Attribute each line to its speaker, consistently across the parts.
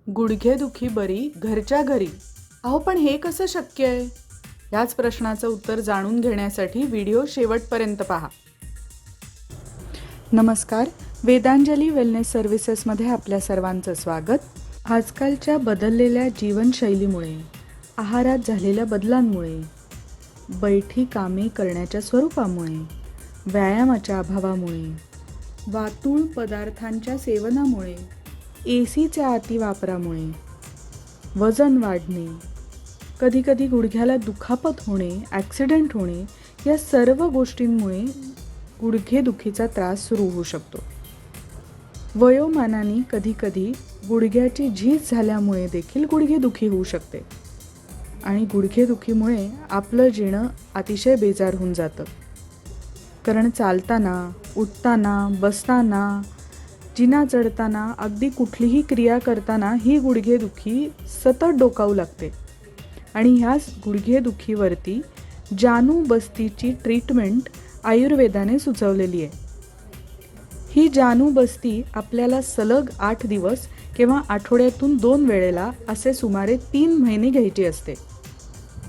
Speaker 1: गुडघेदुखी बरी घरच्या घरी. अहो पण हे कसं शक्य आहे? याच प्रश्नाचं उत्तर जाणून घेण्यासाठी व्हिडिओ शेवटपर्यंत पहा. नमस्कार, वेदांजली वेलनेस सर्व्हिसेसमध्ये आपल्या सर्वांचं स्वागत. आजकालच्या बदललेल्या जीवनशैलीमुळे, आहारात झालेल्या बदलांमुळे, बैठी कामे करण्याच्या स्वरूपामुळे, व्यायामाच्या अभावामुळे, वातूळ पदार्थांच्या सेवनामुळे, एसीच्या अतिवापरामुळे, वजन वाढणे, कधीकधी गुडघ्याला दुखापत होणे, ॲक्सिडेंट होणे, या सर्व गोष्टींमुळे गुडघेदुखीचा त्रास सुरू होऊ शकतो. वयोमानाने कधीकधी गुडघ्याची झीज झाल्यामुळे देखील गुडघेदुखी होऊ शकते आणि गुडघेदुखीमुळे आपलं जीणं अतिशय बेजार होऊन जातं. कारण चालताना, उठताना, बसताना, जिना चढताना, अगदी कुठलीही क्रिया करताना ही गुडघेदुखी सतत डोकावू लागते. आणि ह्याच गुडघेदुखीवरती जानू-बस्तीची ट्रीटमेंट आयुर्वेदाने सुचवलेली आहे. ही जानू-बस्ती आपल्याला सलग 8 दिवस किंवा आठवड्यातून 2 वेळेला असे सुमारे 3 महिने घ्यायची असते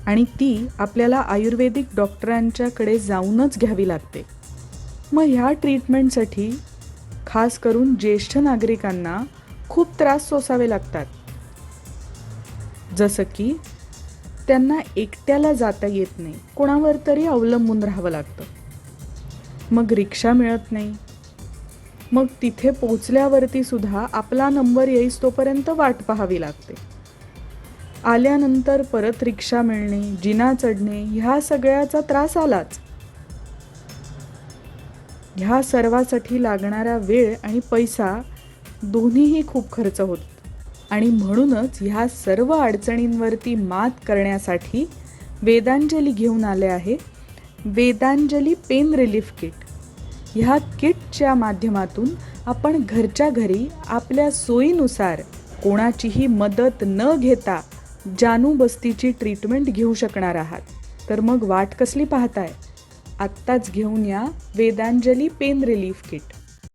Speaker 1: आणि ती आपल्याला आयुर्वेदिक डॉक्टरांच्याकडे जाऊनच घ्यावी लागते. मग ह्या ट्रीटमेंटसाठी खास करून ज्येष्ठ नागरिकांना खूप त्रास सोसावे लागतात. जसं की त्यांना एकट्याला जाता येत नाही, कोणावर तरी अवलंबून राहावं लागतं. मग रिक्षा मिळत नाही. मग तिथे पोचल्यावरती सुद्धा आपला नंबर येईस तोपर्यंत वाट पाहावी लागते. आल्यानंतर परत रिक्षा मिळणे, जिना चढणे, ह्या सगळ्याचा त्रास आलाच. ह्या सर्वासाठी लागणारा वेळ आणि पैसा दोन्हीही खूप खर्च होतो. आणि म्हणूनच ह्या सर्व अडचणींवरती मात करण्यासाठी वेदांजली घेऊन आले आहे वेदांजली पेन रिलीफ किट. ह्या किटच्या माध्यमातून आपण घरच्या घरी आपल्या सोयीनुसार कोणाचीही मदत न घेता जानू-बस्तीची ट्रीटमेंट घेऊ शकणार आहात. तर मग वाट कसली पाहताय? आत्ताच घेऊन या वेदांजली पेन रिलीफ किट.